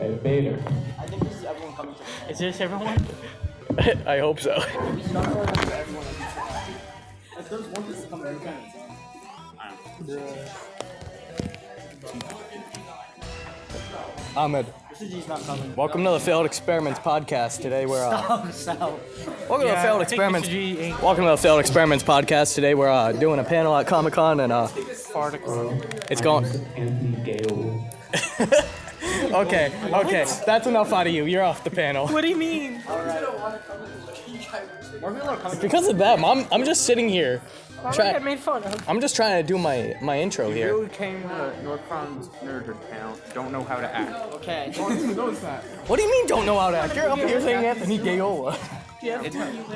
Hey, Vader. I think this is everyone coming to the Is this everyone? I hope so. It's not really for everyone. If there's one person coming, you can. Ahmed, Mr. G's not coming. welcome to the Failed Experiments podcast. Today we're Stop. welcome to the Failed I think Experiments. Mr. G ain't Welcome to the Failed Experiments podcast. Today we're doing a panel at Comic-Con and particle. it's going. Anthony Gale. Okay, that's enough out of you. You're off the panel. What do you mean? More people are coming. Because of them, I'm just sitting here. Why would I get made fun of? I'm just trying to do my intro here. You came to North Carolina's Nerd panel, don't know how to act. Okay. What do you mean don't know how to act? You're up here saying Anthony Gaiola.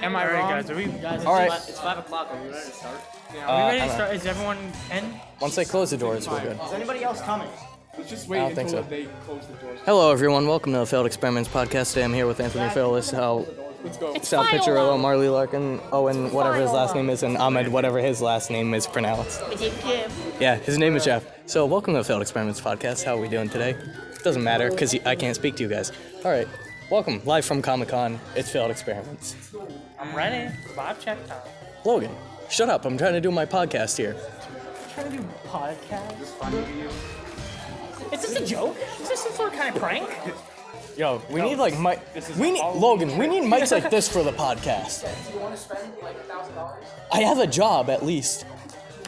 Am I wrong? Guys, are we All right. It's 5 o'clock. Are we ready to start? ready to start? Is everyone in? Once they close the doors, we're good. Is anybody else coming? Let's just I wait don't think until so. they close the doors. Hello, everyone. Welcome to the Failed Experiments podcast. Today I'm here with Anthony Phillis, Let's go. Sal Piccirillo, Marley Larkin, Owen, whatever his last name is, and Ahmed, whatever his last name is pronounced. Yeah, his name is Jeff. So, welcome to the Failed Experiments podcast. How are we doing today? Doesn't matter, because I can't speak to you guys. All right, welcome. Live from Comic-Con. It's Failed Experiments. I'm ready. Bob check time. Logan, shut up. I'm trying to do my podcast here. Trying to do podcast. Is this a joke? Is this some sort of kind of prank? Yo, we need like mic. We need Logan. We need mics like this for the podcast. Do you want to spend like $1,000? I have a job at least,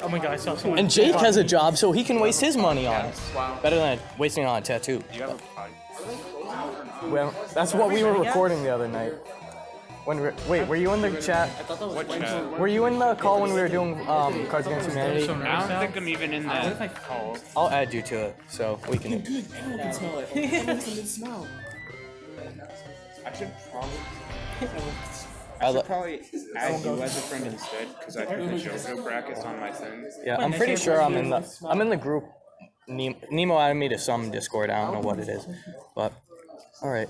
Oh my god, I saw someone. and Jake has a job, so he can waste his money on it. Wow. Better than wasting it on a tattoo. You have a podcast. Well, that's what we were recording the other night. Wait, were you in the chat? I thought that was What chat? Were you in the call when we were doing Cards Against Humanity? I don't think I'm even in What if I that. call? I'll add you to it, so we can. Good. Everyone can smell it. Everyone can smell. I should probably I'll let- add you as a friend instead, because I put the JoJo brackets on my thing. Yeah, I'm pretty sure I'm in the group. Nemo added me to some Discord. I don't know what it is, but all right.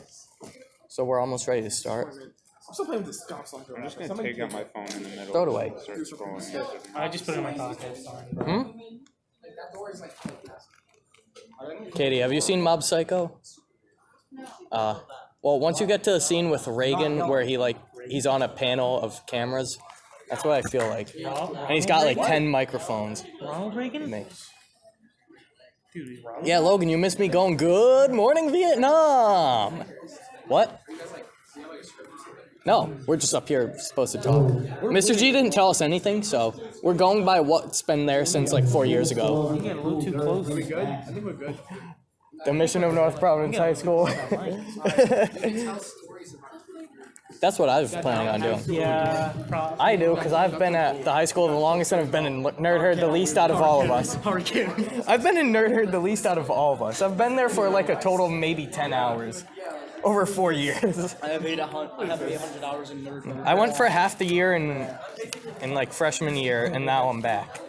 So we're almost ready to start. I'm still playing with this Scott song. I'm just gonna take out my phone in the middle. Throw it away. And start scrolling. I just put it in my pocket. Katie, have you seen Mob Psycho? Well, once you get to the scene with Reagan where he's on a panel of cameras, that's what I feel like. And he's got like 10 microphones. Ronald Reagan? Me. Dude, he's Ronald. Yeah, Logan, you missed me going, good morning, Vietnam. What? No, we're just up here supposed to talk. Mr. G didn't tell us anything, so we're going by what's been there since like 4 years ago. You get a little too close. Are we good? I think we're good. The mission of North Providence High School. That's what I was planning on doing. Yeah, probably. I do, because I've been at the high school the longest and I've been in Nerd Herd the least out of all of us. I've been in Nerd Herd the least out of all of us. I've been there for like a total of maybe 10 hours. Over 4 years. I have 800 hours in nerd. I went for half the year in like freshman year, and now I'm back.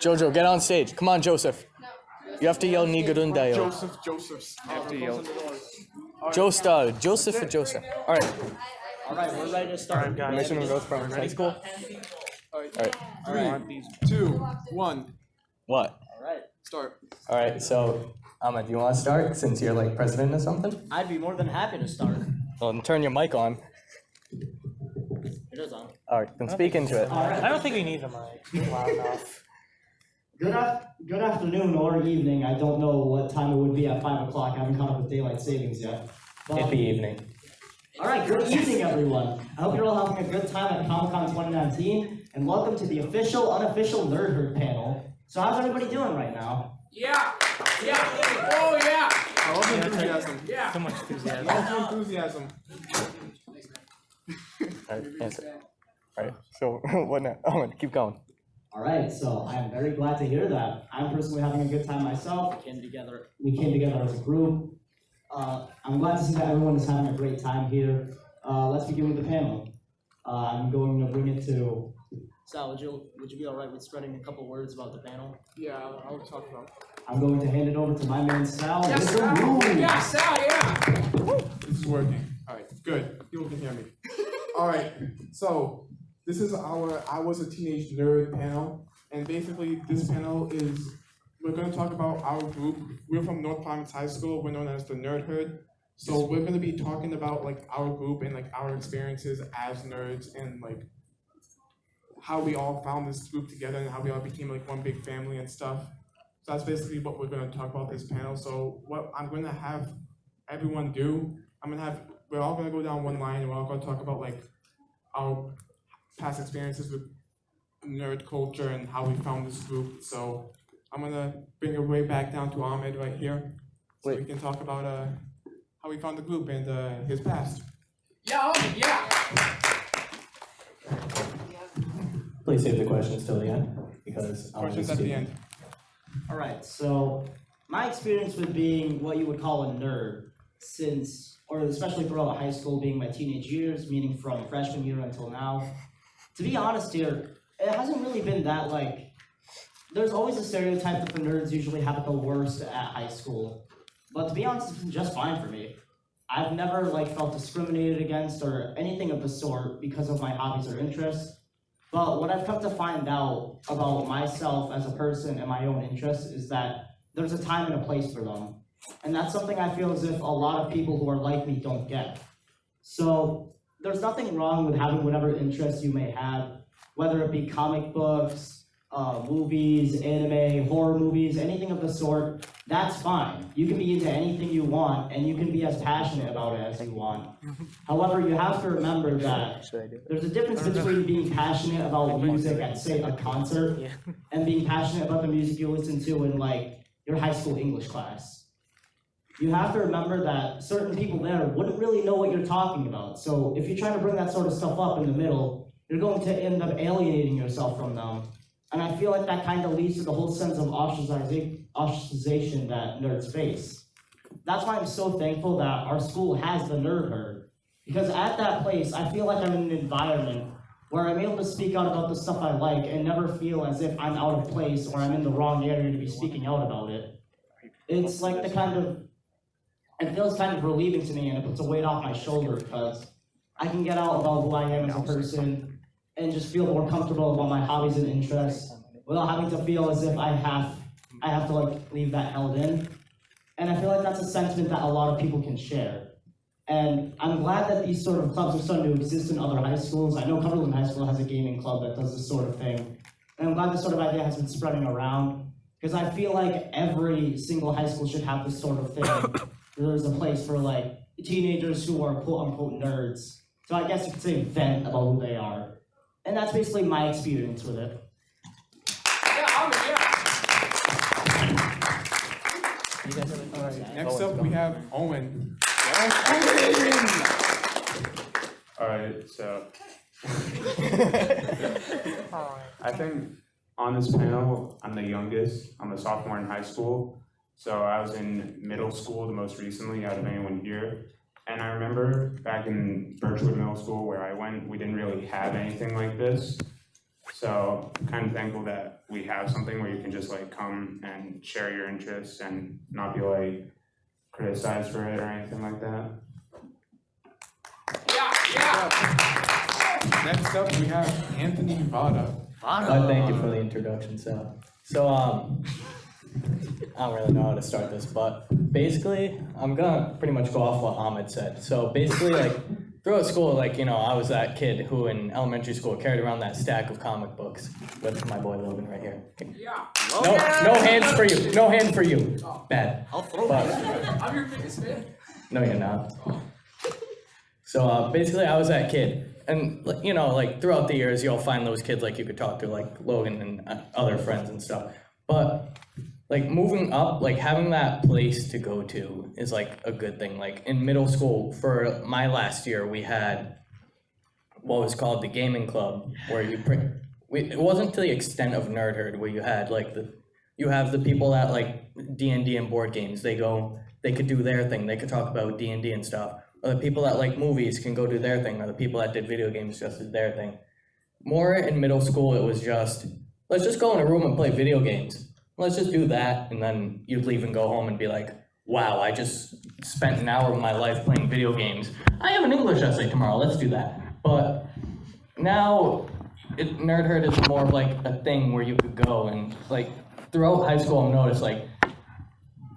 Jojo, get on stage. Come on, Joseph. You have to yell Nigarundayo. Joseph's. I have to yell. Joseph or Joseph. All right. All right, we're ready to start. guys. Mission of North Providence High School. All right. I want these. 2, 1, What? All right. start. All right. So, Ahmed, you want to start since you're like president or something? I'd be more than happy to start. Well, then turn your mic on. It is on. All right. Then speak into it. I don't think we need the mic. It's loud enough. Good afternoon or evening. I don't know what time it would be at 5 o'clock. I haven't caught up with daylight savings yet. It'd be evening. All right, good evening, everyone. I hope you're all having a good time at Comic-Con 2019, and welcome to the official, unofficial Nerd Herd panel. So how's everybody doing right now? Yeah! Oh yeah! I love the enthusiasm. Too much enthusiasm. I love the enthusiasm. All right. Answer. All right. So, what now? Ahmed, keep going. All right, so I'm very glad to hear that. I'm personally having a good time myself. We came together as a group. I'm glad to see that everyone is having a great time here. Let's begin with the panel. I'm going to bring it to... Sal, would you be all right with spreading a couple words about the panel? Yeah, I'll talk about it. I'm going to hand it over to my man Sal. Yes, Mr. Sal! Wu. Yeah, Sal, yeah! This is working. Alright, good. People can hear me. Alright, so this is our I Was a Teenage Nerd panel. And basically, this panel is we're going to talk about our group. We're from North Providence High School. We're known as the Nerd Herd. So we're going to be talking about like our group and like our experiences as nerds and like how we all found this group together and how we all became like one big family and stuff. So that's basically what we're going to talk about this panel. So what I'm going to have everyone do, we're all going to go down one line and we're all going to talk about like our past experiences with nerd culture and how we found this group. So I'm going to bring it way back down to Ahmed right here. So we can talk about how we found the group and his past. Yeah, yeah. Please save the questions till the end, because Questions at the end. All right, so my experience with being what you would call a nerd especially throughout high school, being my teenage years, meaning from freshman year until now, to be honest here, it hasn't really been that there's always a stereotype that the nerds usually have it the worst at high school. But to be honest, it's been just fine for me. I've never felt discriminated against or anything of the sort because of my hobbies or interests. But what I've come to find out about myself as a person and my own interests is that there's a time and a place for them. And that's something I feel as if a lot of people who are like me don't get. So there's nothing wrong with having whatever interests you may have, whether it be comic books, movies, anime, horror movies, anything of the sort. That's fine. You can be into anything you want, and you can be as passionate about it as you want. However, you have to remember that there's a difference between being passionate about music at, say, a concert, and being passionate about the music you listen to in, your high school English class. You have to remember that certain people there wouldn't really know what you're talking about. So if you try to bring that sort of stuff up in the middle, you're going to end up alienating yourself from them. And I feel like that kind of leads to the whole sense of ostracization that nerds face. That's why I'm so thankful that our school has the Nerd Herd. Because at that place, I feel like I'm in an environment where I'm able to speak out about the stuff I like and never feel as if I'm out of place or I'm in the wrong area to be speaking out about it. It's like it feels kind of relieving to me, and it puts a weight off my shoulder because I can get out about who I am as a person and just feel more comfortable about my hobbies and interests without having to feel as if I have to leave that held in. And I feel like that's a sentiment that a lot of people can share. And I'm glad that these sort of clubs are starting to exist in other high schools. I know Cumberland High School has a gaming club that does this sort of thing. And I'm glad this sort of idea has been spreading around because I feel like every single high school should have this sort of thing. There's a place for teenagers who are quote unquote nerds. So I guess you could say vent about who they are. And that's basically my experience with it. Next up, we have Owen. Alright, so I think on this panel, I'm the youngest. I'm a sophomore in high school. So I was in middle school the most recently out of anyone here. And I remember back in Birchwood Middle School where I went, we didn't really have anything like this. So I'm kind of thankful that we have something where you can just come and share your interests and not be criticized for it or anything like that. Next up, we have Anthony Vada. Thank you for the introduction, Sal. So, I don't really know how to start this, but basically, I'm gonna pretty much go off what Ahmed said. So basically, throughout school, I was that kid who in elementary school carried around that stack of comic books with my boy Logan right here. Yeah. No hands for you. No hand for you. Bad. I'll throw it. I'm your biggest fan. No, you're not. So basically, I was that kid. And, throughout the years, you'll find those kids you could talk to, Logan and other friends and stuff. But, moving up, having that place to go to is, a good thing. In middle school, for my last year, we had what was called the gaming club, where it wasn't to the extent of Nerd Herd, where you had, you have the people that D&D and board games. They could do their thing. They could talk about D&D and stuff. Or the people that like movies can go do their thing, or the people that did video games just did their thing. More in middle school, it was just, let's just go in a room and play video games. Let's just do that, and then you'd leave and go home and be like, wow, I just spent an hour of my life playing video games. I have an English essay tomorrow, let's do that. But now, Nerd Herd is more of a thing where you could go and throughout high school, I've noticed, like,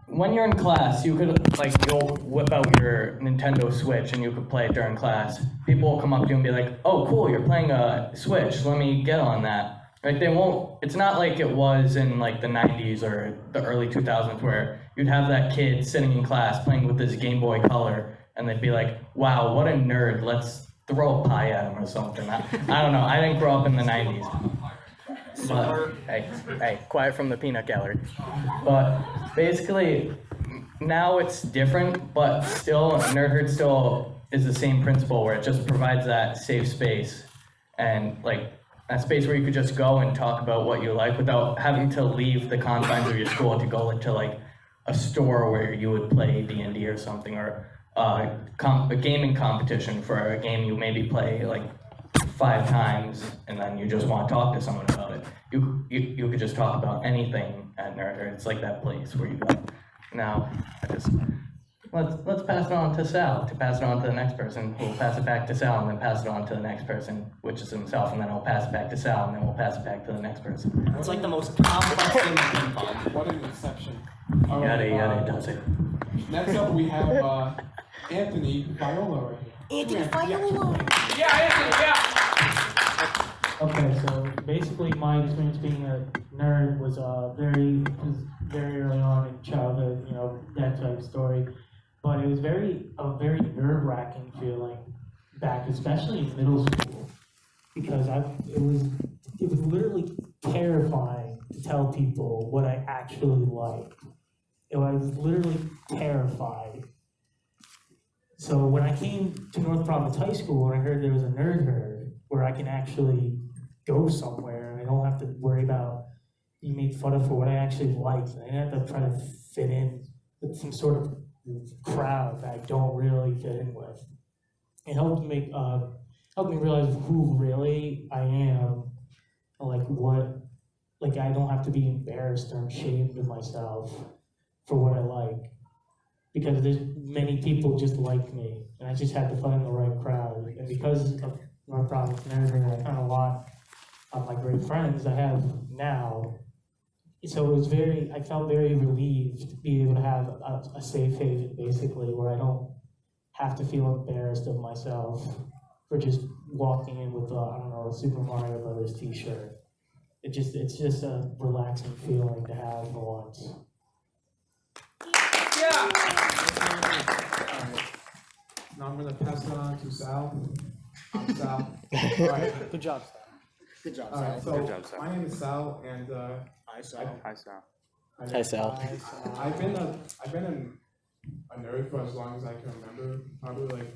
when you're in class, you could, like, you'll whip out your Nintendo Switch and you could play it during class. People will come up to you and be like, oh, cool, you're playing a Switch, let me get on that. Like, they won't, it's not like it was in, like, the 90s or the early 2000s where you'd have that kid sitting in class playing with his Game Boy Color and they'd be like, wow, what a nerd, let's throw a pie at him or something. I don't know, I didn't grow up in the 90s. But, hey, quiet from the peanut gallery. But basically, now it's different, but still, Nerdherd still is the same principle where it just provides that safe space and like a space where you could just go and talk about what you like without having to leave the confines of your school to go into like a store where you would play D&D or something, or a gaming competition for a game you maybe play like 5 times and then you just want to talk to someone about it. You could just talk about anything at Nerdherd. It's like that place where you go. Now, let's pass it on to Sal, to pass it on to the next person, who will pass it back to Sal, and then pass it on to the next person, which is himself, and then I'll pass it back to Sal, and then we'll pass it back to the next person. It's like the most complex game in ping pong. What an exception. Yada, does it. Next up, we have Anthony Viola right here. Anthony Viola! Okay, so basically my experience being a nerd was very early on in childhood, that type of story. But it was a very nerve-wracking feeling back, especially in middle school, because it was literally terrifying to tell people what I actually liked. I was literally terrified. So when I came to North Providence High School and I heard there was a Nerdherd where I can actually go somewhere and I don't have to worry about being made fun of for what I actually liked. I didn't have to try to fit in with some sort of crowd that I don't really fit in with. It helped me realize who really I am, like I don't have to be embarrassed or ashamed of myself for what I like. Because there's many people just like me, and I just had to find the right crowd. And because of North Providence Nerdherd, I found a lot of my great friends I have now. So I felt very relieved to be able to have a safe haven, basically, where I don't have to feel embarrassed of myself for just walking in with a Super Mario Brothers t-shirt. It's just a relaxing feeling to have for once. Now I'm going to pass it on to Sal. I'm Sal. All right. Good job, Sal. Good job, All right, Sal. so Good job, Sal. my name is Sal, and Hi, Sal. Hi, Sal. Hi, Sal. I've been a nerd for as long as I can remember. Probably like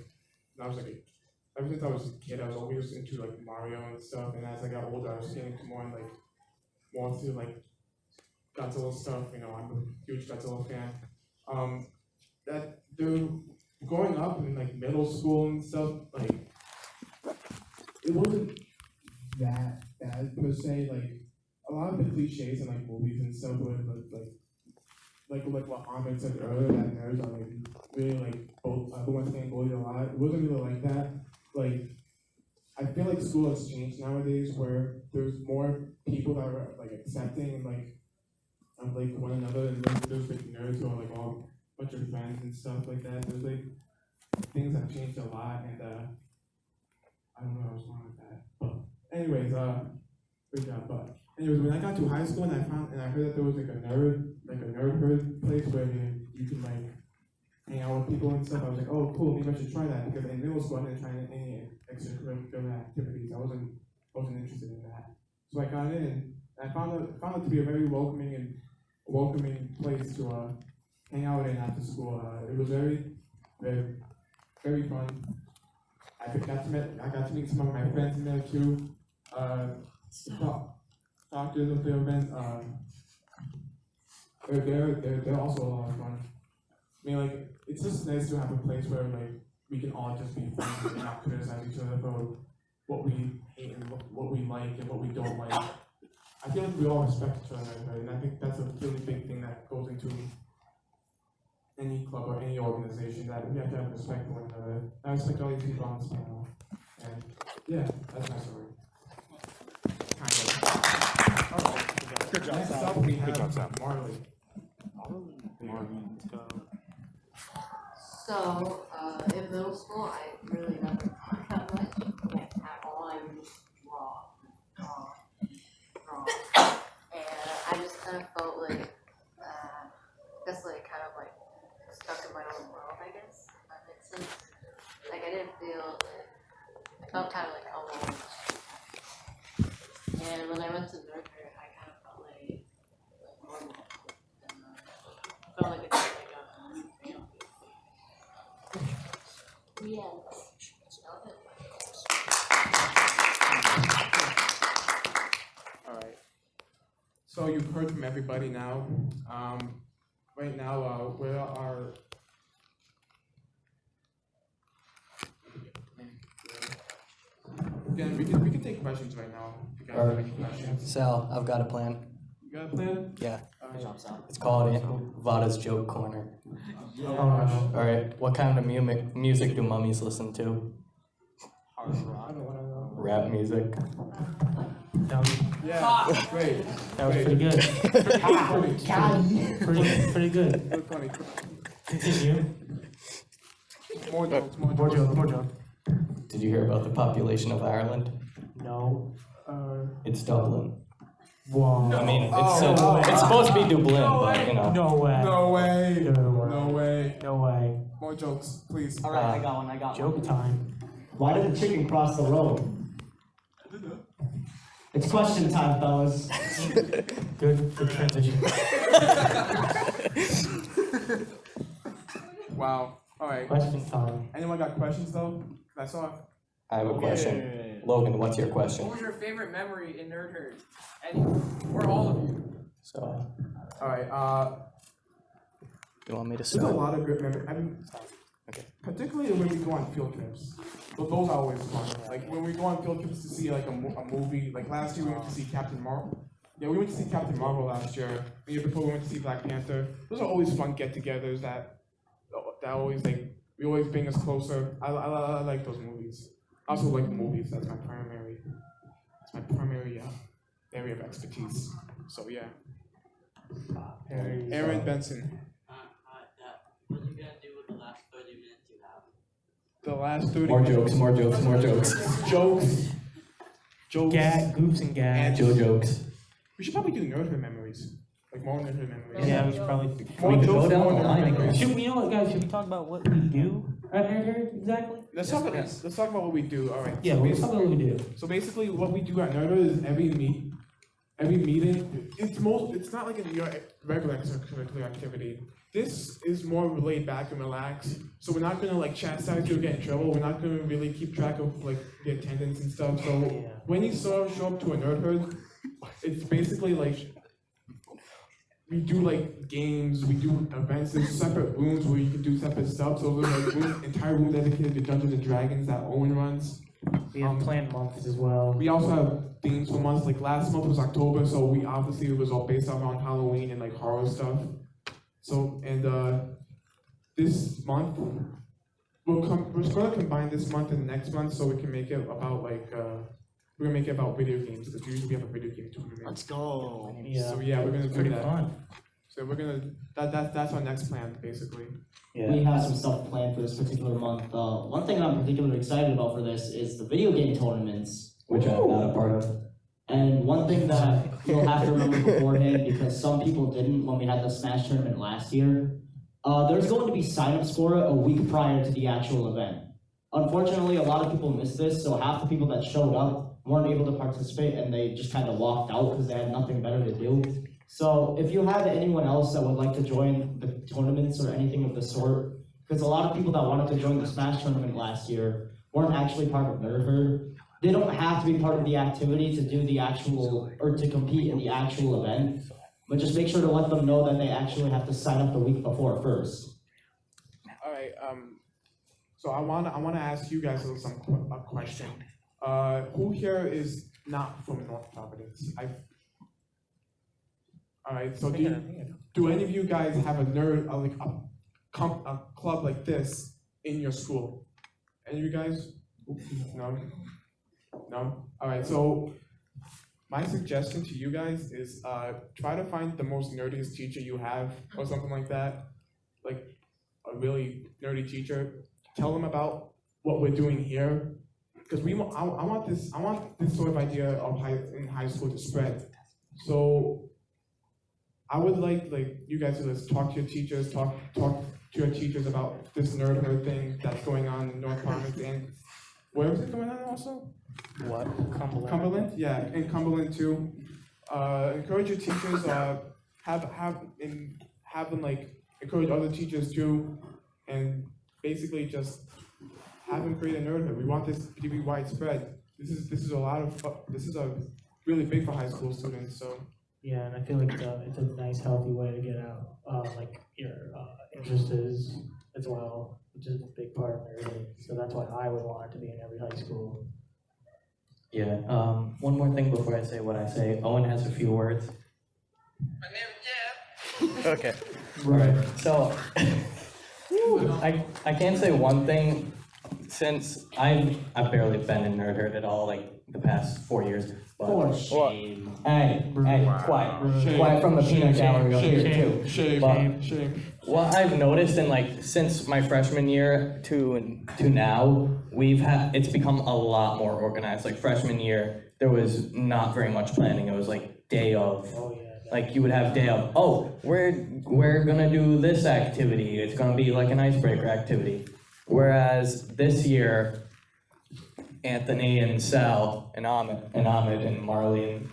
when I was ever since I was a kid, I was always into like Mario and stuff. And as I got older, I was getting into more into like Godzilla stuff. I'm a huge Godzilla fan. Growing up in like middle school and stuff, like it wasn't that bad per se. Like a lot of the cliches in like movies and stuff were like what Ahmed said earlier, that nerds are like really like the ones getting bullied a lot. It wasn't really like that. Like I feel like school has changed nowadays, where there's more people that are like accepting and like of like one another, and there's like nerds who are like all a bunch of friends and stuff like that. There's like things have changed a lot, and I don't know what was wrong with that. But anyways, good job. But anyways, when I got to high school and I heard that there was like a Nerdherd place where you can like hang out with people and stuff, I was like, oh cool, maybe I should try that, because in middle school I didn't try any extracurricular activities. I wasn't interested in that. So I got in, and I found it to be a very welcoming place to hang out in after school. It was very, very, very fun. I got to meet some of my friends in there too. Doctors of the event, they're also a lot of fun. I mean, like, it's just nice to have a place where like we can all just be friends and not criticize each other for what we hate and what we like and what we don't like. I feel like we all respect each other, right? And I think that's a really big thing that goes into any club or any organization, that we have to have respect for one another. I respect all these people on this panel. And yeah, that's my story. Good Next up, we have Marley. So, in middle school, I really never talked that much, like, at all. I was just raw. And I just kind of felt like, just like kind of like stuck in my own world, I guess. If that makes sense. Like, I didn't feel like, I felt kind of like alone. And when I went to Nurture, I kind of felt like normal. And felt like it's like a new family. Yeah. Alright. So you've heard from everybody now. Right now, where are again, we can take questions right now. If you guys have any questions. Sal, I've got a plan. You got a plan? Yeah. Alright. It's called Vada's Joke Corner. Oh, Alright, what kind of music do mummies listen to? Rap music. yeah, great. That was pretty good. Pretty good. Good, funny. Continue. More jokes. Did you hear about the population of Ireland? No. It's Dublin. Wow. I mean, it's supposed to be Dublin, but you know. No way. No way. No way. No way. No way. More jokes, please. All right, I got one. Joke time. Why did the chicken cross the road? It's question time, fellas. Good transition. Wow. Alright. Question time. Anyone got questions though? I saw. I have a question. Logan, what's your question? What was your favorite memory in Nerd Herd? Or all of you? So, Alright, you want me to there's a start? lot of good memories. I mean, Okay. particularly when we go on field trips. But those are always fun. Like when we go on field trips to see like a movie. Like last year we went to see Captain Marvel. Yeah, we went to see Captain Marvel last year. The year before we went to see Black Panther. Those are always fun get-togethers that always like we always bring us closer. I like those movies. I also like movies. That's my primary area of expertise. So yeah. Aaron Benson. What are you gonna do with the last 30 minutes you have? The last 30 More minutes. jokes. Jokes. Goofs and gags. Joe jokes. We should probably do nerdhood memories. Like more nerdhood memories. Yeah, we should probably. More We could jokes, go down more the nerdhood line. memories. Should we, you know what, guys? Should we talk about what we do at Nerd exactly? Let's talk about what we do. All right. Yeah, So let's talk about what we do. So basically, what we do at Nerdhood is every meeting. It's not like your regular extracurricular activity. This is more laid back and relaxed. So we're not gonna like chastise you or get in trouble. We're not gonna really keep track of like the attendance and stuff. So when you show up to a Nerdhood, it's basically like we do like games, we do events. There's separate rooms where you can do separate stuff. So there's like entire room dedicated to Dungeons and Dragons that Owen runs. We have planned months as well. We also have themes for months. Like last month was October, so we obviously it was all based around Halloween and like horror stuff. So this month we're gonna combine this month and next month so we can make it about like we're gonna make it about video games because usually we have a video game tournament. Let's go. Yeah. So yeah, we're gonna do Pretty that. fun. So we're gonna that's our next plan basically. We have some stuff planned for this particular month. One thing I'm particularly excited about for this is the video game tournaments. Which I'm not a part of. And one thing that you'll have to remember beforehand, because some people didn't when we had the Smash tournament last year, there's going to be signups for it a week prior to the actual event. Unfortunately, a lot of people missed this, so half the people that showed up weren't able to participate and they just kind of walked out because they had nothing better to do. So if you have anyone else that would like to join the tournaments or anything of the sort, because a lot of people that wanted to join the Smash tournament last year weren't actually part of Nerdherd. They don't have to be part of the activity to do the actual, or to compete in the actual event, but just make sure to let them know that they actually have to sign up the week before first. All right. So I wanna ask you guys a question. Who here is not from North Providence? All right. So do any of you guys have a club like this in your school? Any of you guys? No. No? Alright, so My suggestion to you guys is try to find the most nerdiest teacher you have or something like that. Like a really nerdy teacher. Tell them about what we're doing here. Because I want this sort of idea of in high school to spread. So I would like you guys to just talk to your teachers, talk to your teachers about this nerdhood thing that's going on in North Providence and where is it going on also? What? Cumberland, yeah, in Cumberland too. Encourage your teachers. Have them encourage other teachers too, and basically just have them create a nerdhood. We want this to be widespread. This is a really big for high school students. So yeah, and I feel like it's a nice, healthy way to get out your interests as well, which is a big part of everything. So that's why I would want it to be in every high school. Yeah, one more thing before I say what I say. Owen has a few words. My name is Jeff. Okay. Right. So, I can say one thing, since I've barely been in nerdhood at all, the past 4 years. For shame. Hey, quiet. Shame. Quiet from the peanut gallery up here too. Shame. What I've noticed since my freshman year to now, it's become a lot more organized. Like freshman year, there was not very much planning. It was day of. Oh yeah. You would have day of, we're gonna do this activity. It's gonna be an icebreaker activity. Whereas this year, Anthony and Sal and Ahmed and Marley and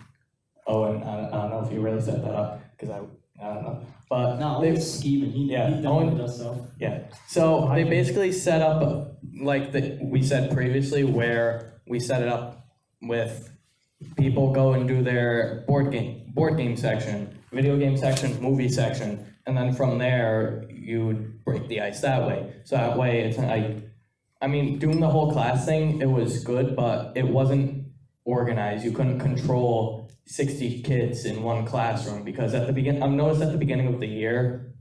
Owen, I don't know if you really set that up, because I don't know. But No, they Owen's scheming. He done with us, so. Yeah. So they basically set up we said previously, where we set it up with people go and do their board game section, video game section, movie section, and then from there you break the ice that way. So that way it's doing the whole class thing, it was good, but it wasn't organized. You couldn't control 60 kids in one classroom, because I've noticed at the beginning of the year,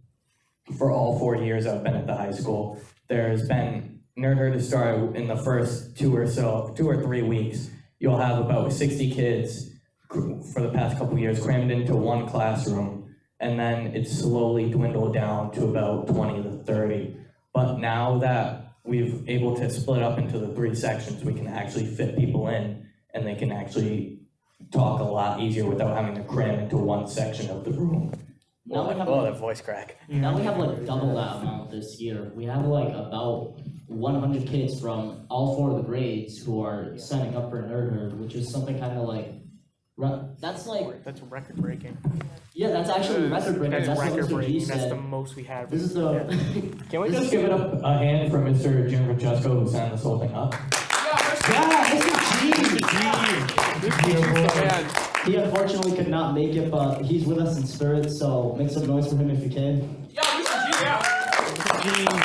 for all 4 years I've been at the high school, there's been nerdhood to start in the first 2 or 3 weeks. You'll have about 60 kids for the past couple years crammed into one classroom, and then it's slowly dwindled down to about 20 to 30. But now that we've able to split up into the 3 sections, we can actually fit people in, and they can actually talk a lot easier without having to cram into one section of the room. Now we have that voice crack. Now we have double that amount this year. We have about 100 kids from all 4 of the grades who are signing up for nerdhood, which is something kind of that's record breaking. Yeah, that's actually record breaking. That's record what Mr. G breaking. said. That's the most we had. This is the. Can we just give it up a hand for Mr. Jim Francesco, who signed this whole thing up? Yeah, Mr. G. He unfortunately could not make it, but he's with us in spirit, so make some noise for him if you can. Yeah, Mr. G. Yeah.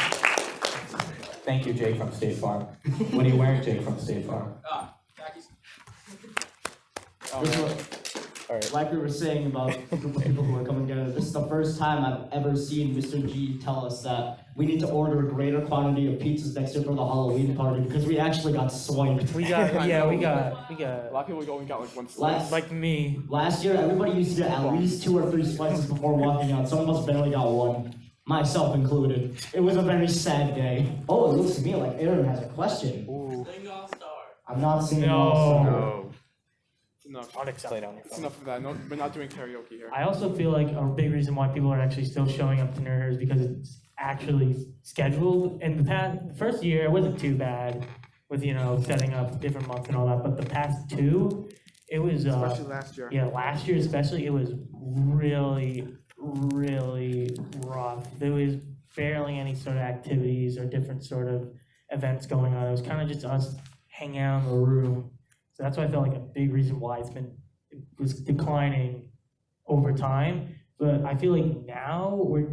Thank you, Jake from State Farm. What are you wearing, Jake from State Farm? Khakis. Like we were saying about a group of people who are coming together, this is the first time I've ever seen Mr. G tell us that we need to order a greater quantity of pizzas next year for the Halloween party, because we actually got swiped. We got. A lot of people only got one slice. Like me. Last year, everybody used to get at least 2 or 3 slices before walking out. Some of us barely got one, myself included. It was a very sad day. Oh, it looks to me like Aaron has a question. Sing All-Star. I'm not singing All-Star. No. Enough. Unacceptable. It's enough of that. No, we're not doing karaoke here. I also feel like a big reason why people are actually still showing up to nerdhood is because it's actually scheduled. In the first year, it wasn't too bad with setting up different months and all that, but the past 2, it was Especially last year. Yeah, last year especially, it was really, really rough. There was barely any sort of activities or different sort of events going on. It was kind of just us hanging out in the room. So that's why I felt like a big reason why it was declining over time. But I feel like now we're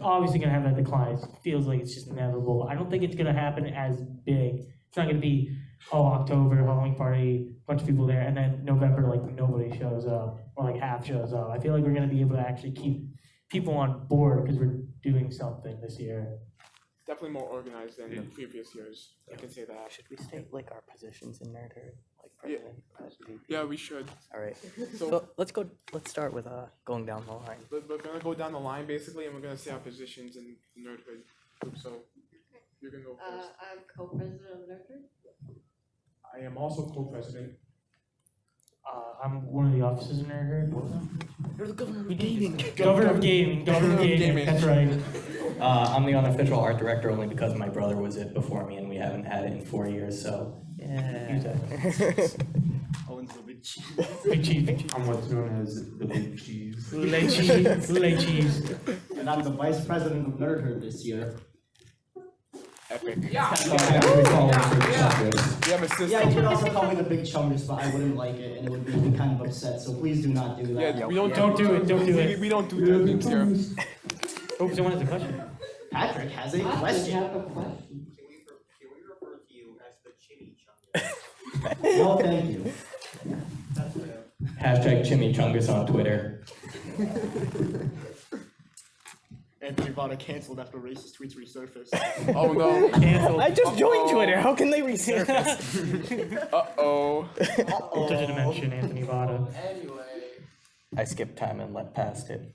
obviously gonna have that decline. It feels like it's just inevitable. I don't think it's gonna happen as big. It's not gonna be October, Halloween party, bunch of people there, and then November nobody shows up or half shows up. I feel like we're gonna be able to actually keep people on board because we're doing something this year. Definitely more organized than the previous years. I can say that. Should we state our positions in nerdhood? Yeah, we should. All right. So, So let's start with going down the line. we're gonna go down the line basically, and we're gonna say our positions in the nerdhood group. So, you're gonna go first. I'm co-president of the Nurture. I am also co-president. I'm one of the officers in Nerd. You're the governor of gaming. Governor of gaming. That's right. I'm the unofficial art director only because my brother was it before me and we haven't had it in 4 years, so. Yeah. Owen's the big cheese. Big cheese. I'm what's known as the big cheese. Lay cheese. And I'm the vice president of Nerdhood this year. Epic. Yeah, We have a system. you could also call me the big chungus, but I wouldn't like it and it would make me kind of upset, so please do not do that. Yeah, we don't do it. We don't do that things here. Oh, someone has a question. Patrick has a question. Can we refer to you as the chimichanga? No, thank you. Hashtag chimichangas on Twitter. Anthony Vada canceled after racist tweets resurfaced. Oh no. Canceled. I just joined Twitter. How can they resurface? Uh-oh. Such a dimension, Anthony Vada. Anyway. I skipped time and let past it.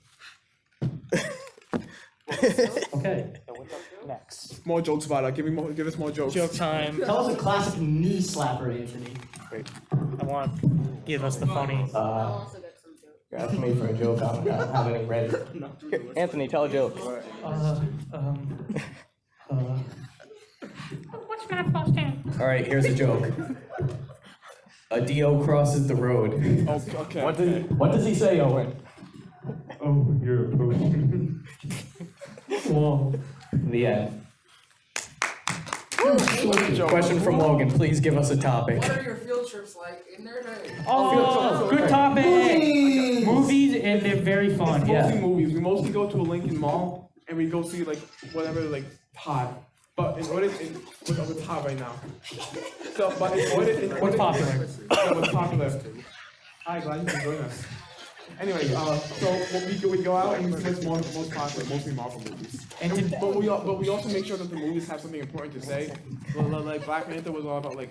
Okay. Next. More jokes, Vada. Give us more jokes. Joke time. Tell us a classic knee slapper, Anthony. I want to give us the funny. I'll also get some jokes. You're asking me for a joke, I don't have any ready. Here, Anthony, tell a joke. What's not supposed to? All right, here's a joke. A Dio crosses the road. Oh, okay. What does he say, Owen? Oh, you're a potion. Whoa. The end. Joke. Question from Logan. Please give us a topic. What are your field trips like in their day? Oh, good topic. Movies, and they're very fun. Mostly movies. We mostly go to a Lincoln Mall and we go see like whatever like hot. But in order what's hot right now. So but in order What's popular? Yeah, what's popular. Hi, glad you can join us. Anyway, so we go out and we see what's most popular, mostly Marvel movies. But we also make sure that the movies have something important to say. Like Black Panther was all about like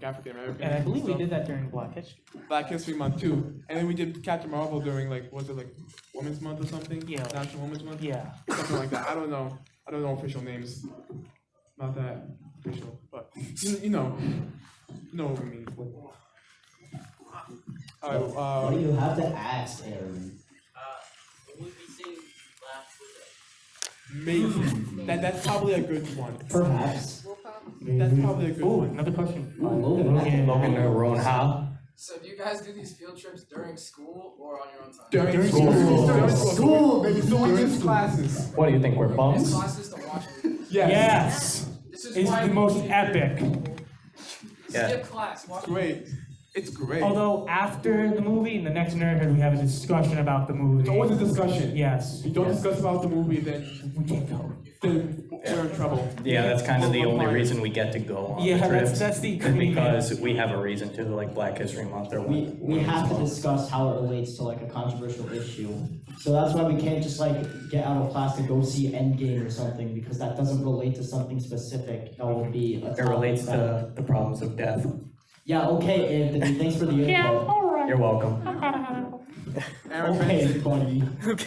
African Americans. And I believe we did that during Black History. Black History Month too, and then we did Captain Marvel during like was it like Women's Month or something? Yeah. National Women's Month. Yeah. Something like that. I don't know official names. Not that official, but you know what we mean. What do you have to ask, Aaron? Will we be seeing Black Widow? Maybe that's probably a good one. Perhaps. That's probably a good Oh, one. another question. Logan. Logan or Ron how? So do you guys do these field trips during school or on your own time? During school. During school, baby. So we miss classes. What do you think, we're Miss bums? classes to watch movies. Yes. This is It's why the most epic. Yeah. skip class. Watch Great. It's great. Although after the movie, in the next Nerdhead, we have a discussion about the movie. It's always a discussion. Yes. If you don't discuss about the movie, then We can't go. we're in trouble. Yeah, that's kind of the only reason we get to go on Yeah, the trips. that's the is because we have a reason to, like Black History Month or We have to discuss how it relates to like a controversial issue. So that's why we can't just like get out of class to go see Endgame or something, because that doesn't relate to something specific. That will be a It relates to the problems of death. Yeah, okay, Anthony, thanks for the info. alright. You're welcome. Aaron Okay, Benson, buddy.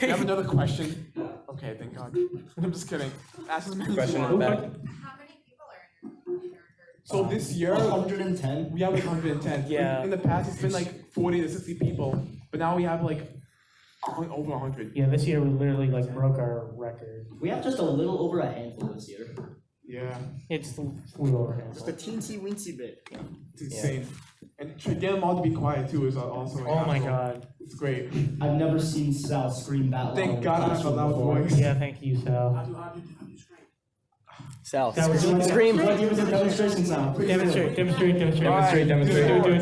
you have another question? Okay, thank God. I'm just kidding. Ask as many as Question you in the want. back. How many people are in your So this year, 110. we have like 110. Yeah. In the past, it's been like 40 to 60 people, but now we have like over 100. Yeah, this year we literally like broke our record. We have just a little over a handful this year. Yeah, It's flew over him. Just a teensy weensy bit. it's insane. And to get them all to be quiet too is also. a Oh my hassle. god. It's great. I've never seen Sal scream that loud. Thank in God I have a classroom loud before. voice. Yeah, thank you, Sal. Sal, That was scream. Give us a demonstration sound. Demonstrate. Demonstrate.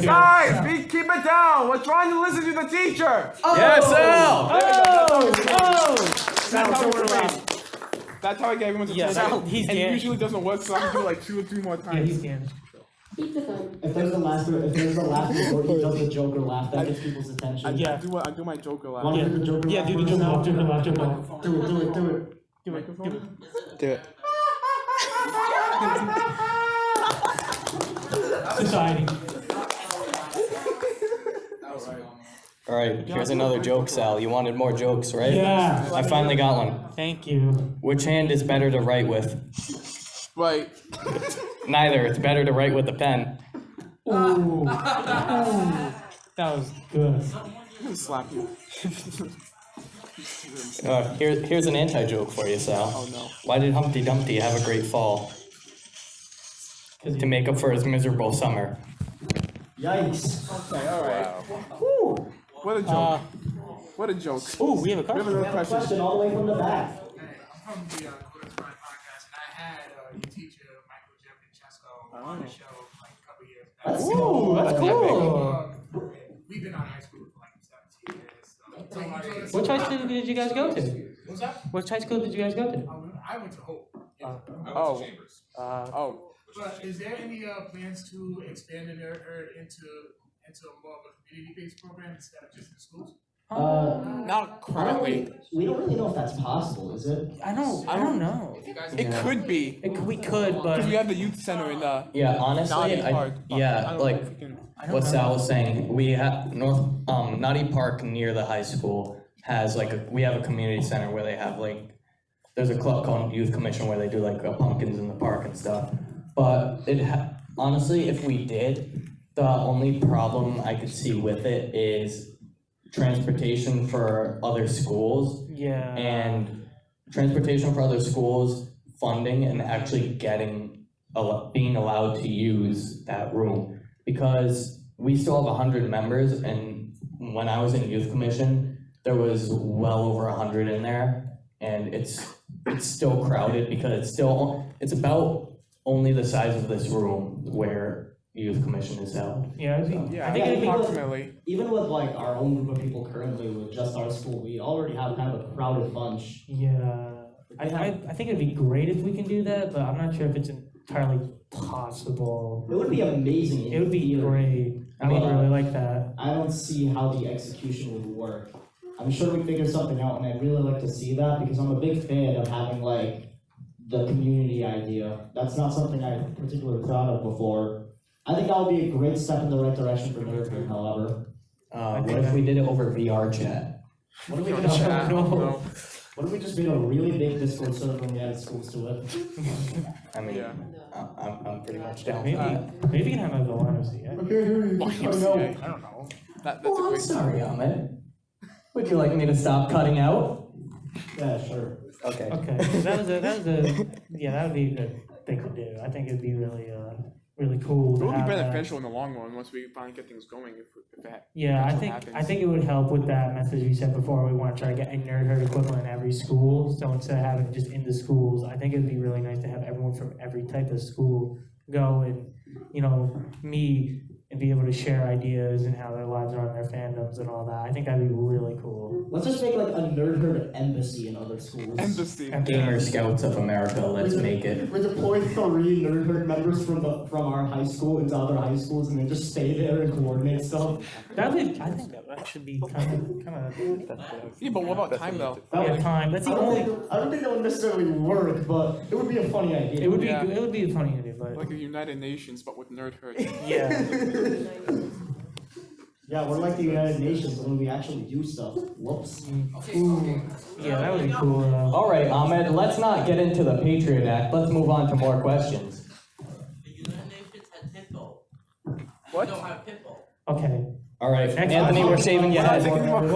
Guys, keep it down. We're trying to listen to the teacher. Yes, Sal! That's how I get everyone's Yeah, attention. he's and it Dan. usually doesn't work, so I have to do it like 2 or 3 more Yeah, times. he's damaged. If there's a laughter before he does the Joker laugh, that gets people's attention. I do my Joker laugh. Want to do the Joker Yeah, laugh? do the for us Joker now? laugh, Joker laugh. Do it. Do it. Do it. Society. All right, here's another joke, Sal. You wanted more jokes, right? Yeah. I finally got one. Thank you. Which hand is better to write with? Right. Neither. It's better to write with a pen. Ooh. That was good. I'm gonna slap you. Here's an anti-joke for you, Sal. Oh no. Why did Humpty Dumpty have a great fall? To make up for his miserable summer. Yikes. Okay, alright. Woo. What a joke. What a joke. Ooh, we have a We have question. another We have a question. question all the way from the back. I'm from the Quarters Prime podcast, and I had your teacher, Michael Jeff Francesco, on the show like a couple years back. Let's Ooh, that's cool. We've been on high school for like 17 years. So he told us Which high school did you guys go to? What's that? Which high school did you guys go to? I went to Hope. Oh. Oh. But is there any plans to expand the Nerd Herd into more of a community-based program instead of just in schools? Not currently. We don't really know if that's possible, is it? I don't know. It could be. We could, but Because we have the youth center in the Yeah, honestly, Naughty Park. I yeah, don't know like if we can. what Sal was saying, we have Naughty Park near the high school has we have a community center where they have there's a club called Youth Commission where they do pumpkins in the park and stuff. But honestly, if we did, the only problem I could see with it is transportation for other schools yeah. and transportation for other schools, funding, and actually being allowed to use that room. Because we still have 100 members, and when I was in Youth Commission, there was well over 100 in there, and it's still crowded because it's about only the size of this room where Youth Commission is held. Yeah, Yeah, I think it'd be approximately. Even with our own group of people currently with just our school, we already have kind of a crowded bunch. Yeah, I think it'd be great if we can do that, but I'm not sure if it's entirely possible. It would be amazing. It would be great. I would really like that. I don't see how the execution would work. I'm sure we figure something out, and I'd really like to see that because I'm a big fan of having the community idea. That's not something I particularly thought of before. I think that would be a great step in the right direction for Nerdhood, however. What if we did it over VR chat? What if we No, just, no. what if we just made a really big Discord server and we added schools to it? I mean, Yeah. I'm pretty much down Maybe, for that. maybe you can have a YMCA. YMCA. I don't know. That's a Oh, I'm great. sorry, Ahmed. Would you like me to stop cutting out? Yeah, sure. Okay. Okay, that was yeah, that would be a good thing to do. I think it'd be really cool. It to would be have that. beneficial in the long run once we finally get things going. If that Yeah, I eventually happens. think it would help with that message you said before. We want to try to get a Nerd Herd equivalent in every school. So instead of having it just in the schools, I think it'd be really nice to have everyone from every type of school go and meet and be able to share ideas and how their lives are on their fandoms and all that. I think that'd be really cool. Let's just make a Nerd Herd embassy in other schools. Embassy. Gamer Scouts of America, let's make it. We deploy 3 Nerd Herd members from our high school into other high schools and then just stay there and coordinate stuff. I think that should be kind of. Yeah, but what about time though? Time. That's the only. I don't think that would necessarily work, but it would be a funny idea. It would be. Yeah. It would be funny to do, but Like the United Nations, but with Nerd Herd. yeah. Yeah, we're like the United Nations when we actually do stuff. Whoops. Ooh. Yeah, that would be cool. All right, Ahmed, let's not get into the Patriot Act. Let's move on to more questions. The United Nations had Pitbull. What? We don't have Pitbull. Okay. All right, Next Anthony, we're saving your head. What? All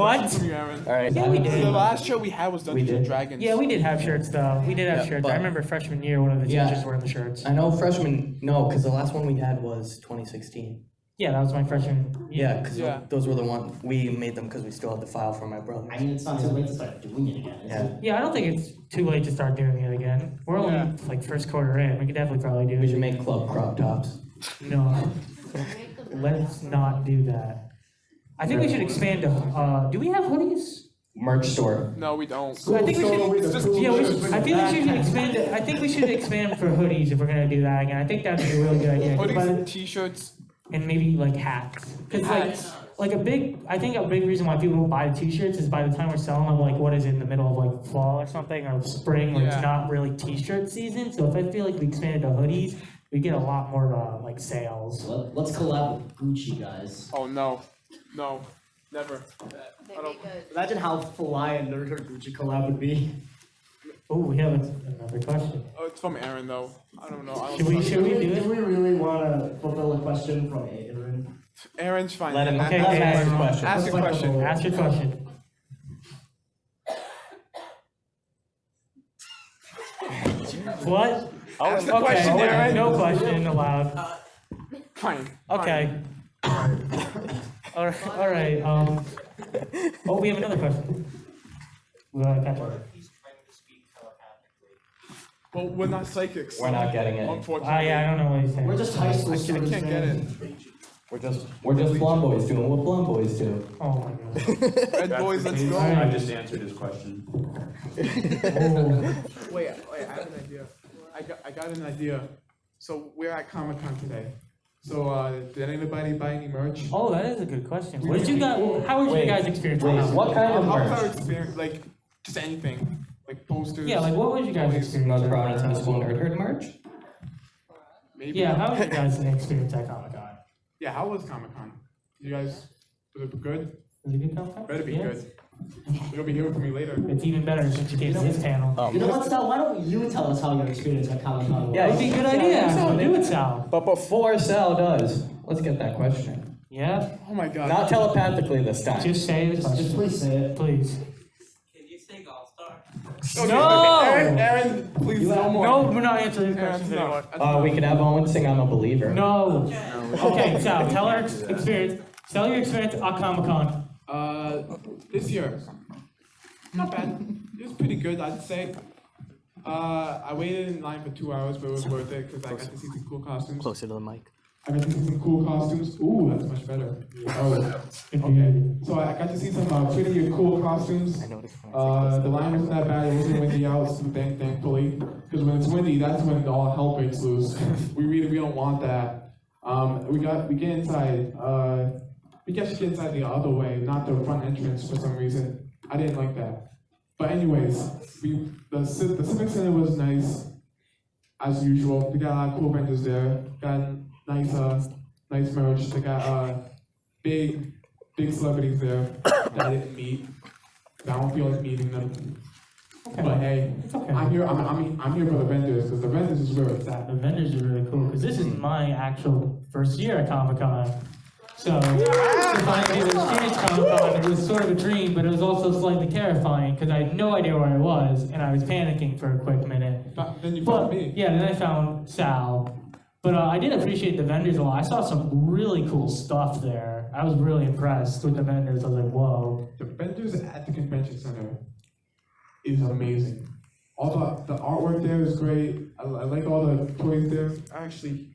All right. Yeah, we did. The last show we had was Dungeons and Dragons. Yeah, we did have shirts though. We did have Yeah, shirts. but- I remember freshman year, one of the Yeah. teachers wearing the shirts. I know freshman, no, because the last one we had was 2016. Yeah, that was my freshman year. Yeah, because Yeah. those were the ones, we made them because we still had the file for my brother. I mean, it's not too late to start doing it again, is Yeah. it? Yeah, I don't think it's too late to start doing it again. We're only Yeah. like first quarter in. We could definitely probably do We it. should make club crop tops. No, let's not do that. I think we should expand to. Do we have hoodies? Merch store. No, we don't. I think we should. Just Yeah, I feel like we should expand it. I think we should expand for hoodies if we're gonna do that again. I think that'd be a really good idea. 'Cause by Hoodies the- and t-shirts. and maybe like hats. Cause I think a big reason why people buy t-shirts is by the time we're selling them, like what is it, in the middle of like fall or something or spring, like Yeah. it's not really t-shirt season. So if I feel like we expanded to hoodies, we get a lot more like sales. Let's collab with Gucci, guys. Oh no. No, never. They I don't- make a Imagine how fly a Nerd Herd Gucci collab would be. Oh, we have another question. Oh, it's from Aaron though. I don't know. I don't Should we do Do it? we really want to fulfill a question from Aaron? Aaron's fine. Let him Okay, ask okay. his question. Ask your question. Ask your question. What? Ask the question, Aaron. No question allowed. Fine. Okay. All right. Oh, we have another question. We want to catch up. Well, we're not psychics. We're not getting it. Unfortunately. Yeah, I don't know what he's saying. We're just high school I students. can't get it. We're just blonde boys doing what blonde boys do. Oh my god. Red boys, let's go. I just answered his question. Wait, I have an idea. I got an idea. So we're at Comic-Con today. So did anybody buy any merch? Oh, that is a good question. What did you guys? How was your guys' experience? What kind of How was merch? our experience? Like just anything, like posters. Yeah, like what was your guys' experience? North Providence High School Nerd Herd merch? Maybe. Yeah, how was your guys' experience at Comic Con? Yeah, how was Comic-Con? You guys, was it good? Was it a good Comic Con? Better be Yeah. good. You'll be hearing from me later. It's even better since you came to this panel. You know what, Sal? Why don't you tell us how your experience at Comic Con was? Yeah, it'd be a good idea. Actually, do it, Sal. But before Sal does, let's get that question. Yeah. Oh my god. Not telepathically this time. Just say it. Just please say it. Please. Can you sing All Star? Okay, No! Aaron, please no more. No, we're not answering these Aaron, questions no. anymore. We could have Owen sing I'm a Believer. No. Okay, Sal, tell our experience. Tell your experience at Comic Con. This year, not bad. It was pretty good, I'd say. I waited in line for 2 hours, but it was worth it because I got to see some cool costumes. Closer to the mic. I got to see some cool costumes. Ooh, that's much better. Oh, okay. So I got to see some pretty cool costumes. I noticed. The line wasn't that bad. It wasn't windy out, so thankfully. Because when it's windy, that's when all hell breaks loose. we don't want that. We get inside. We get to get inside the other way, not the front entrance for some reason. I didn't like that. But anyways, the Civic Center was nice, as usual. We got a lot of cool vendors there. Got nice merch. They got big celebrities there that I didn't meet. I don't feel like meeting them. Okay. But hey, Okay. I'm here for the vendors because the vendors is where it's at. The vendors are really cool because this is my actual first year at Comic Con. So to finally experience Comic Con, it was sort of a dream, but it was also slightly terrifying because I had no idea where I was and I was panicking for a quick minute. Then you found me. Yeah, then I found Sal. But I did appreciate the vendors a lot. I saw some really cool stuff there. I was really impressed with the vendors. I was like, whoa. The vendors at the convention center is amazing. All the artwork there is great. I like all the toys there. Actually,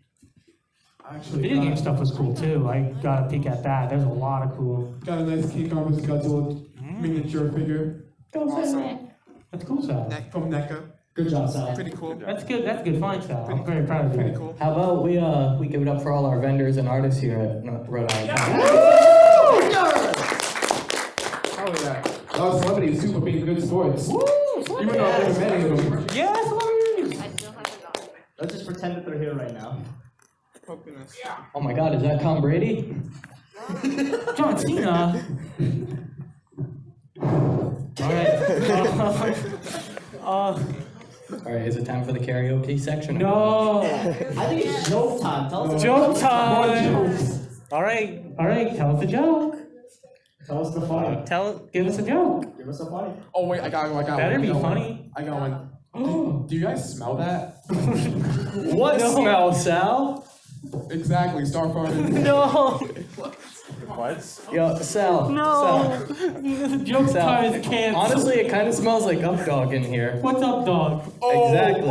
The video game stuff was cool too. I got a peek at that. There's a lot of cool. got a nice King Kong Godzilla miniature figure. Awesome. That's cool, Sal. From NECA. Good job, Sal. Pretty cool. That's good. That's good find, Sal. I'm very proud of you. Pretty cool. How about we give it up for all our vendors and artists here at Rhode Island? Oh yeah. A lot of celebrities too for being good sports. Even though I've never met any of them. Yes, celebrities. I still have it on. Let's just pretend that they're here right now. Oh goodness. Oh my God, is that Tom Brady? John Cena. All right. All right, is it time for the karaoke section? No. I think it's joke time. Tell us Joke more time. jokes. All right. Tell us a joke. Tell us the funny. Give us a joke. Give us a funny. Oh wait, I got one. Better be funny. I got one. Do you guys smell that? What smell, Sal? Exactly, star farted. No. What? Yo, Sal. No. Joke Sal. time is canceled. Honestly, it kind of smells like up dog in here. What's up, dog? Exactly.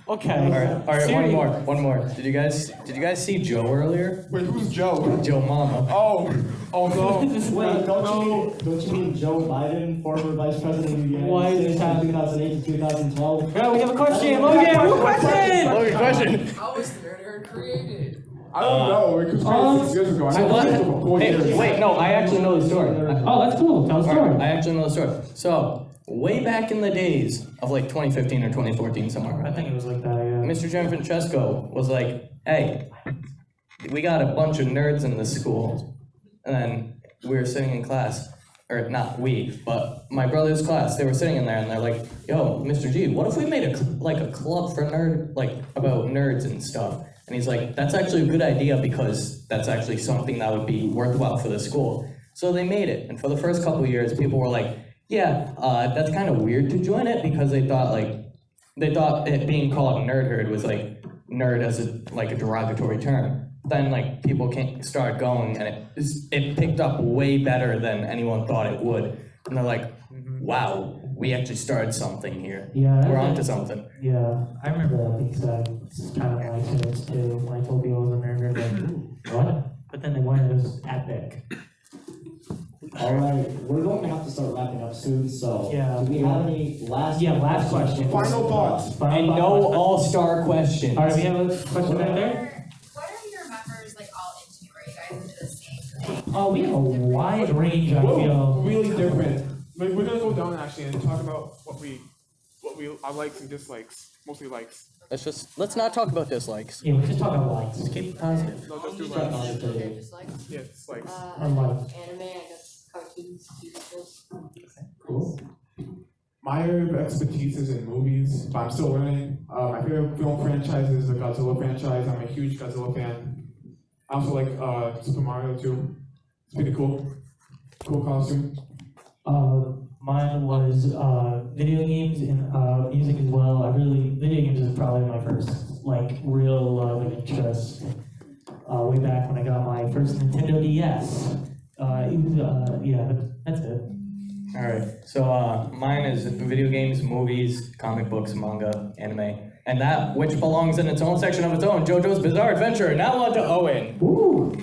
Okay. All right, one more. Did you guys see Joe earlier? Wait, who's Joe? Joe Mama. Oh no. Wait, don't you mean Joe Biden, former Vice President of the Why United is States this from 2008 to 2012? Yeah, we have a question. Logan, Question. How was the Nerd Herd created? I don't know. It was crazy 6 years ago. I what? had for 4 years. Hey, wait, no, I actually know the story. Oh, that's cool. Tell us a story. I actually know the story. So, way back in the days of like 2015 or 2014, somewhere I around think there, it was like that, yeah. Mr. Gianfrancesco was like, hey, we got a bunch of nerds in the school, and then we were sitting in class, or not we, but my brother's class, they were sitting in there and they're like, yo, Mr. G, what if we made a club for about nerds and stuff? And he's like, that's actually a good idea because that's actually something that would be worthwhile for the school. So they made it, and for the first couple of years, people were like, yeah, that's kind of weird to join it because they thought it being called nerd herd was like nerd as a derogatory term. Then people started going, and it picked up way better than anyone thought it would. And they're like, wow, we actually started something here. Yeah, we're onto something. Yeah, I remember that being said. It's kind of my experience too. When I told people I was a nerd, they're like, ooh, what? But then they weren't. It was epic. All right, we're going to have to start wrapping up soon. So, yeah, do we have any last? Yeah, last question. Final thoughts. And no all-star questions. All right, we have a question right there. What are your members all into? Are you guys into the same thing? Oh, we have a wide range. I feel really different. We're gonna go down actually and talk about what our likes and dislikes, mostly likes. Let's not talk about dislikes. Yeah, we just talk about likes. Keep it positive. No, just do Dislikes. likes. Yeah, dislikes. Unlike. Anime, I guess, cartoons, TV shows. Cool. My area of expertise is in movies, but I'm still learning. My favorite film franchise is the Godzilla franchise. I'm a huge Godzilla fan. I also like Super Mario too. It's pretty cool. Cool costume. Mine was video games and music as well. Video games is probably my first real love and interest. Way back when I got my first Nintendo DS. That's it. All right, so mine is video games, movies, comic books, manga, anime, and that which belongs in its own section of its own, JoJo's Bizarre Adventure. Now on to Owen. Woo!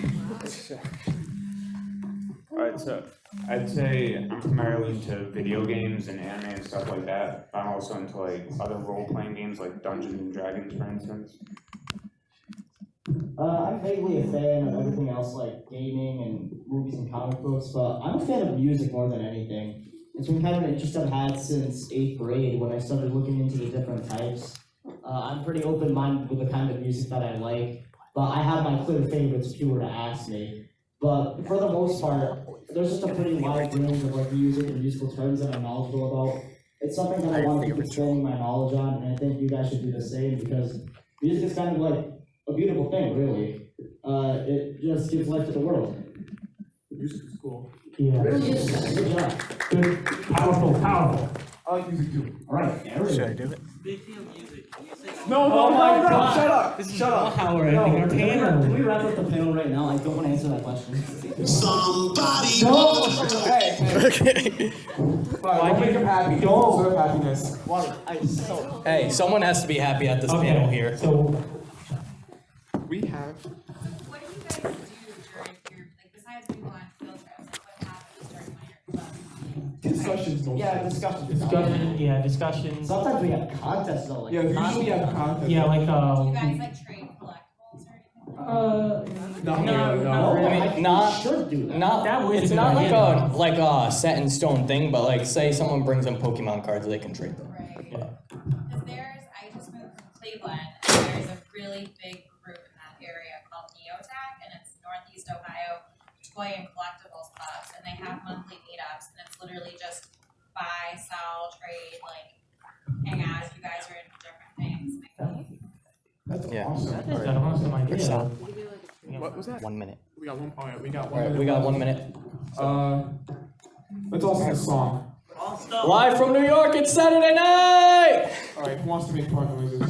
All right, so I'd say I'm primarily into video games and anime and stuff like that. I'm also into other role-playing games like Dungeons and Dragons, for instance. I'm vaguely a fan of everything else like gaming and movies and comic books, but I'm a fan of music more than anything. It's been kind of an interest I've had since 8th grade when I started looking into the different types. I'm pretty open-minded with the kind of music that I like, but I have my clear favorites if you were to ask me. But for the most part, there's just a pretty wide range of music and musical terms that I'm knowledgeable about. It's something that I want to keep expanding my knowledge on, and I think you guys should do the same because music is kind of a beautiful thing, really. It just gives life to the world. Music is cool. Yeah. Good job. Good. Powerful. I like music too. All right, Should I do it? Speaking of music, No, shut up. Shut up. How we're ending our Can panel. we wrap up the panel right now? I don't want to answer that question. Somebody. Hey. Okay. Don't make him happy. Don't deserve happiness. Hey, someone has to be happy at this panel here. So We have. What do you guys do during your, besides being on field trips, what happens during your club? Discussions mostly. Yeah, discussions. discussions. Sometimes we have contests though. Yeah, usually we have contests. Yeah, Do you guys trade collectibles or anything? No. I mean, not, should do that. it's not like a set in stone thing, but say someone brings in Pokemon cards, they can trade them. Right. Because I just moved from Cleveland, and there's a really big group in that area called Neotac, and it's Northeast Ohio Toy and Collectibles Clubs, and they have monthly meetups, and it's literally just buy, sell, trade, hang out if you guys are into different things. That's Yeah. awesome. That is an awesome idea. Stop. What was that? 1 minute. We got one point. We got All one right, minute. we got 1 minute. Let's all sing a song. Live from New York, it's Saturday night! Alright, who wants to make part noises?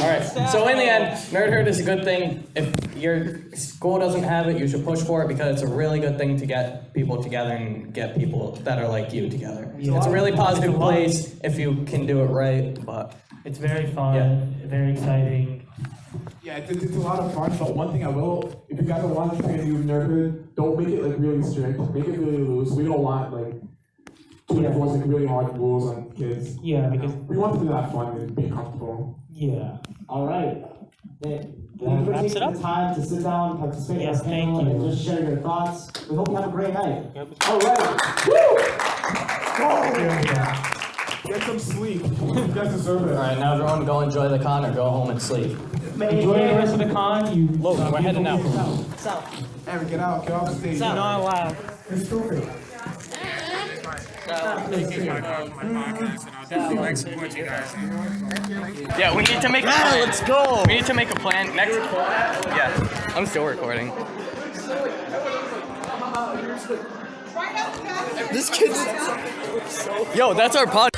Alright, so in the end, Nerd Herd is a good thing. If your school doesn't have it, you should push for it because it's a really good thing to get people together and get people that are like you together. Yeah. It's a really positive place if you can do it right, but... It's very fun, very exciting. Yeah, it's a lot of fun, but one thing I will, if you guys are wanting to train a new Nerd Herd, don't make it really strict. Make it really loose. We don't want to enforce really hard rules on kids. Yeah, because we want them to have fun and be comfortable. Yeah. All right. Thank you for taking the time to sit down, participate in our panel, and just share your thoughts. We hope you have a great night. All right. Woo! Get some sleep. You guys deserve it. All right, now everyone go enjoy the con or go home and sleep. Enjoy the rest of the con. You. Logan, we're heading out. Aaron, get out. Get off the stage. Not allowed. It's stupid. Yeah, we need to make a plan. Let's go. We need to make a plan. Next. Yeah, I'm still recording. This kid's. Yo, that's our podcast.